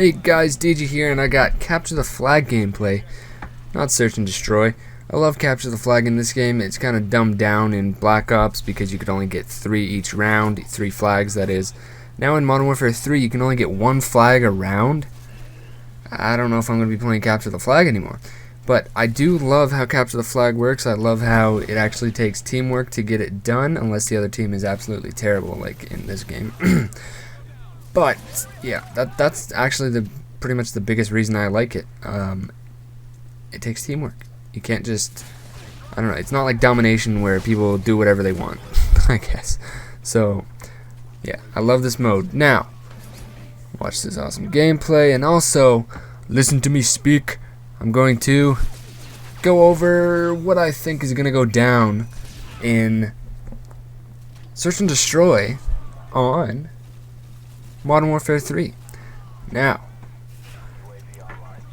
Hey guys, DJ here, and I got Capture the Flag gameplay, not Search and Destroy. I love Capture the Flag in this game. It's kind of dumbed down in Black Ops because you could only get 3 each round, 3 flags that is. Now in Modern Warfare 3 you can only get 1 flag a round. I don't know if I'm going to be playing Capture the Flag anymore. But I do love how Capture the Flag works. I love how it actually takes teamwork to get it done, unless the other team is absolutely terrible, like in this game. But yeah, that's actually pretty much the biggest reason I like it. It takes teamwork. You can't just, I don't know, it's not like domination where people do whatever they want, I guess. So yeah, I love this mode. Now, watch this awesome gameplay and also listen to me speak. I'm going to go over what I think is going to go down in Search and Destroy on Modern Warfare 3. Now,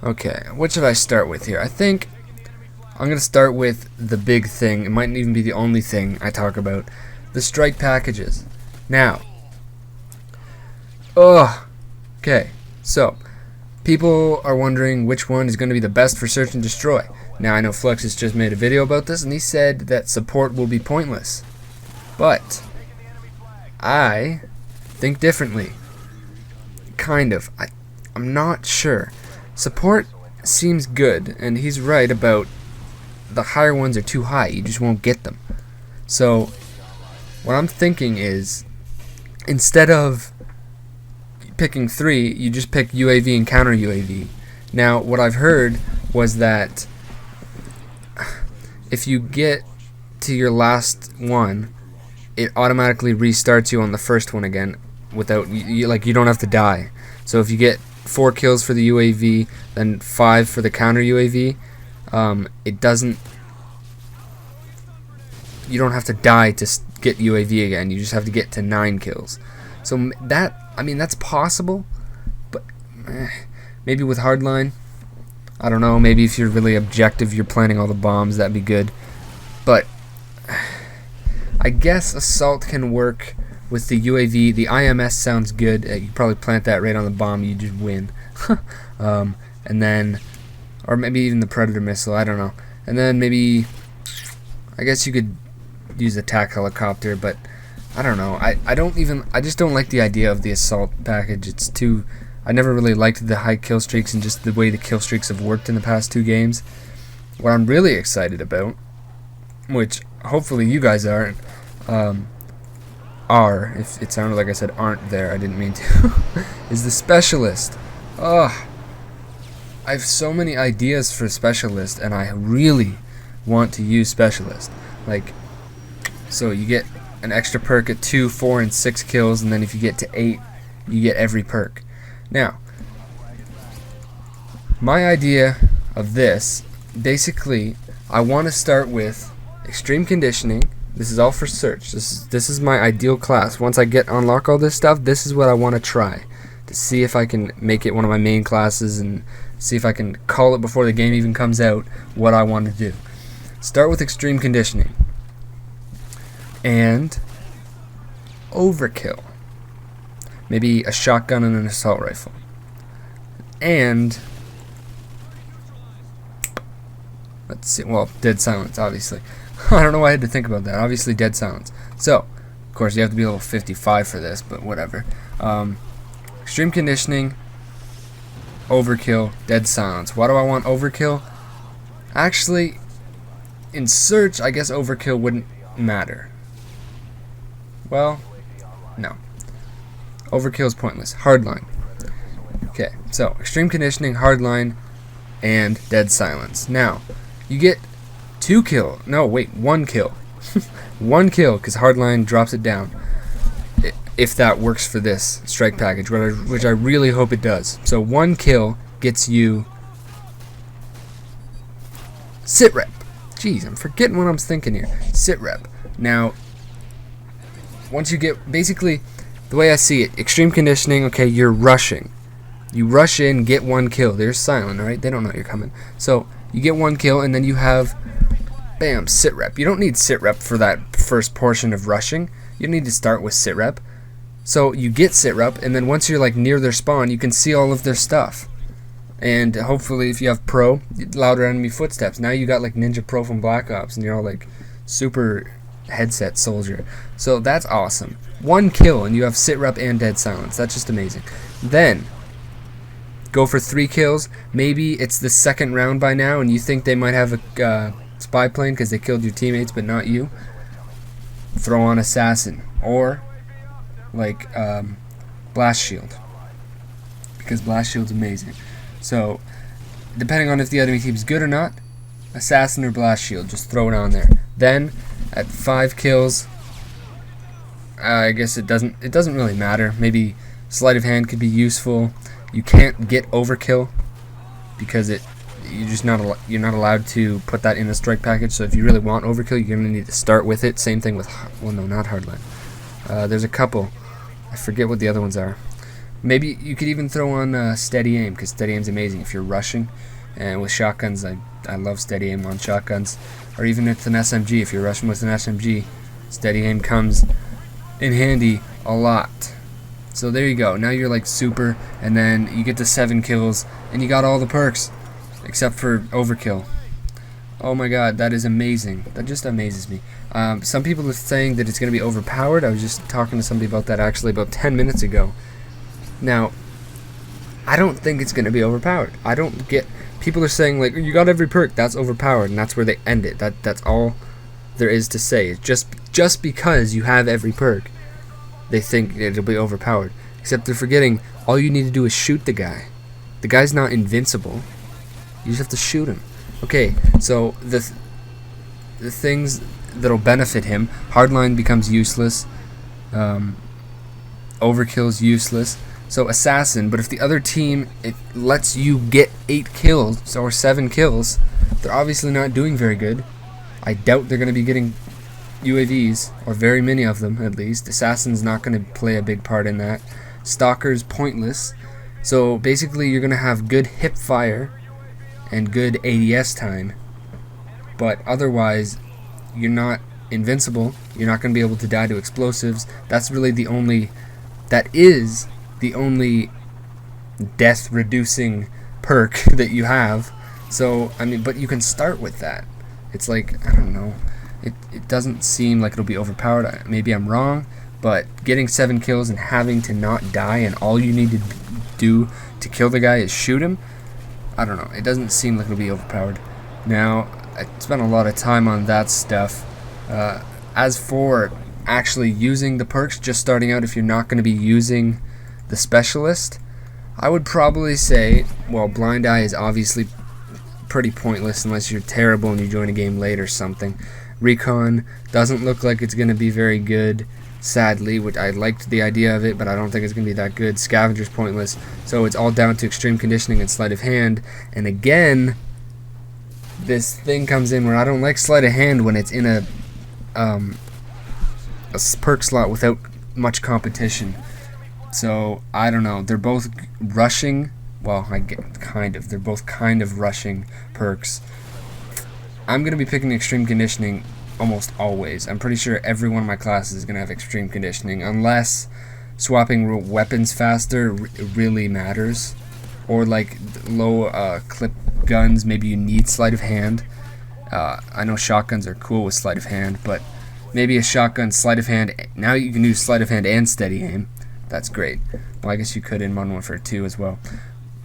okay, what should I start with here? I think I'm going to start with the big thing. It might even be the only thing I talk about. The strike packages. Now, okay, so people are wondering which one is going to be the best for Search and Destroy. Now, I know Flux has just made a video about this, and he said that support will be pointless. But I think differently. Kind of. I'm not sure. Support seems good, and he's right about the higher ones are too high. You just won't get them. So, what I'm thinking is, instead of picking 3, you just pick UAV and counter UAV. Now, what I've heard was that if you get to your last one, it automatically restarts you on the first one again without you don't have to die. So if you get 4 kills for the UAV, then 5 for the counter UAV, it doesn't. You don't have to die to get UAV again. You just have to get to 9 kills. So that's possible, but maybe with hardline, I don't know. Maybe if you're really objective, you're planting all the bombs, that'd be good. But I guess assault can work with the UAV. The IMS sounds good. You probably plant that right on the bomb, you just win. And then, or maybe even the Predator missile, I don't know. And then maybe, I guess you could use a TAC helicopter, but I don't know. I just don't like the idea of the assault package. It's too, I never really liked the high kill streaks and just the way the kill streaks have worked in the past 2 games. What I'm really excited about, which hopefully you guys are, if it sounded like I said aren't there, I didn't mean to, is the Specialist. I have so many ideas for Specialist, and I really want to use Specialist. Like, so you get an extra perk at 2, 4, and 6 kills, and then if you get to 8, you get every perk. Now, my idea of this, basically, I want to start with extreme conditioning. This is all for search. This is my ideal class. Once I unlock all this stuff, this is what I want to try, to see if I can make it one of my main classes and see if I can call it before the game even comes out what I want to do. Start with extreme conditioning and overkill. Maybe a shotgun and an assault rifle. And let's see, well, dead silence, obviously. I don't know why I had to think about that. Obviously, dead silence. So, of course, you have to be level 55 for this, but whatever. Extreme conditioning, overkill, dead silence. Why do I want overkill? Actually, in search, I guess overkill wouldn't matter. Well, no. Overkill is pointless. Hardline. Okay, so extreme conditioning, hardline, and dead silence. Now, you get 1 kill. 1 kill. 1 kill, because hardline drops it down. If that works for this strike package, which I really hope it does. So 1 kill gets you sit rep. Jeez, I'm forgetting what I'm thinking here. Sit rep. Now, once you get, basically, the way I see it, extreme conditioning, okay, you're rushing. You rush in, get 1 kill. They're silent, alright? They don't know you're coming. So, you get 1 kill, and then you have, bam, sit rep. You don't need sit rep for that first portion of rushing. You need to start with sit rep. So you get sit-rep, and then once you're like near their spawn, you can see all of their stuff. And hopefully if you have pro, louder enemy footsteps. Now you got like Ninja Pro from Black Ops, and you're all like super headset soldier. So that's awesome. 1 kill and you have sit-rep and dead silence. That's just amazing. Then go for 3 kills. Maybe it's the second round by now and you think they might have a spy plane because they killed your teammates but not you. Throw on assassin or like blast shield, because blast shield's amazing. So depending on if the enemy team's good or not, assassin or blast shield, just throw it on there. Then at 5 kills, I guess it doesn't really matter. Maybe sleight of hand could be useful. You can't get overkill because you're not allowed to put that in the strike package. So if you really want overkill, you're gonna need to start with it. Same thing with not hardline. There's a couple. I forget what the other ones are. Maybe you could even throw on steady aim, because steady aim's amazing if you're rushing. And with shotguns, I love steady aim on shotguns. Or even with an SMG, if you're rushing with an SMG, steady aim comes in handy a lot. So there you go. Now you're like super, and then you get to 7 kills, and you got all the perks, except for overkill. Oh my god, that is amazing. That just amazes me. Some people are saying that it's going to be overpowered. I was just talking to somebody about that actually about 10 minutes ago. Now, I don't think it's going to be overpowered. I don't get... People are saying, like, you got every perk, that's overpowered, and that's where they end it. That's all there is to say. It's just because you have every perk, they think it'll be overpowered. Except they're forgetting, all you need to do is shoot the guy. The guy's not invincible. You just have to shoot him. Okay, so the things that'll benefit him, hardline becomes useless, overkill's useless. So assassin, but if the other team, it lets you get 8 kills or 7 kills, they're obviously not doing very good. I doubt they're going to be getting UAVs, or very many of them at least. Assassin's not going to play a big part in that. Stalker's pointless. So basically you're going to have good hip fire and good ADS time, but otherwise you're not invincible. You're not going to be able to die to explosives. That is the only death reducing perk that you have. So I mean, but you can start with that. It's like, I don't know, it doesn't seem like it'll be overpowered. Maybe I'm wrong, but getting 7 kills and having to not die, and all you need to do to kill the guy is shoot him, I don't know, it doesn't seem like it'll be overpowered. Now, I spent a lot of time on that stuff. As for actually using the perks, just starting out, if you're not going to be using the specialist, I would probably say, well, blind eye is obviously pretty pointless unless you're terrible and you join a game late or something. Recon doesn't look like it's going to be very good, sadly, which I liked the idea of it, but I don't think it's going to be that good. Scavenger's pointless, so it's all down to extreme conditioning and sleight of hand. And again, this thing comes in where I don't like sleight of hand when it's in a perk slot without much competition. So I don't know. They're both rushing. Well, they're both kind of rushing perks. I'm gonna be picking extreme conditioning almost always. I'm pretty sure every one of my classes is gonna have extreme conditioning, unless swapping weapons faster really matters, or like low clip guns. Maybe you need sleight of hand. I know shotguns are cool with sleight of hand, but maybe a shotgun sleight of hand. Now you can use sleight of hand and steady aim. That's great. Well, I guess you could in Modern Warfare 2 as well,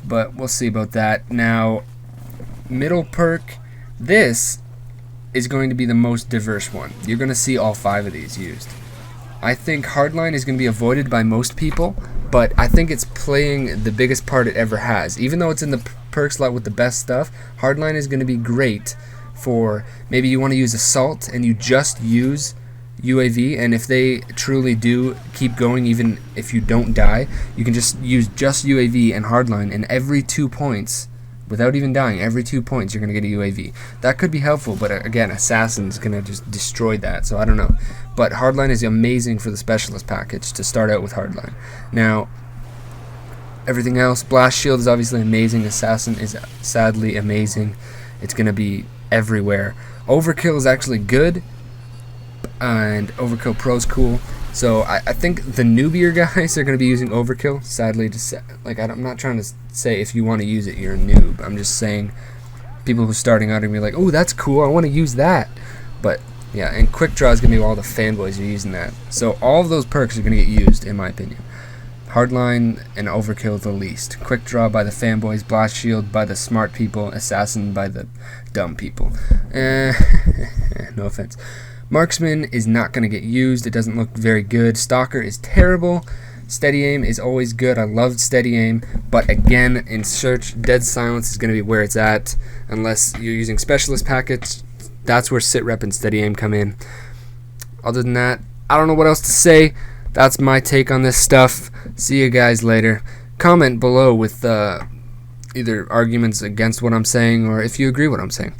but we'll see about that. Now, middle perk, this is going to be the most diverse one. You're going to see all 5 of these used. I think hardline is going to be avoided by most people, but I think it's playing the biggest part it ever has. Even though it's in the perk slot with the best stuff, hardline is going to be great for maybe you want to use assault and you just use UAV, and if they truly do keep going, even if you don't die, you can just use just UAV and hardline, and every 2 points, without even dying, every 2 points you're going to get a UAV. That could be helpful, but again, Assassin's going to just destroy that, so I don't know. But hardline is amazing for the specialist package to start out with hardline. Now, everything else, blast shield is obviously amazing, Assassin is sadly amazing. It's going to be everywhere. Overkill is actually good, and Overkill Pro is cool. So I think the newbier guys are going to be using overkill. Sadly, to say, like I'm not trying to say if you want to use it, you're a noob. I'm just saying people who are starting out are going to be like, oh, that's cool, I want to use that. But yeah, and quick draw is going to be all the fanboys who are using that. So all of those perks are going to get used, in my opinion. Hardline and overkill the least. Quick draw by the fanboys, blast shield by the smart people, assassin by the dumb people. No offense. Marksman is not going to get used. It doesn't look very good. Stalker is terrible. Steady aim is always good. I love steady aim, but again, in search, dead silence is going to be where it's at, unless you're using specialist packets. That's where sit rep and steady aim come in. Other than that, I don't know what else to say. That's my take on this stuff. See you guys later. Comment below with either arguments against what I'm saying or if you agree with what I'm saying.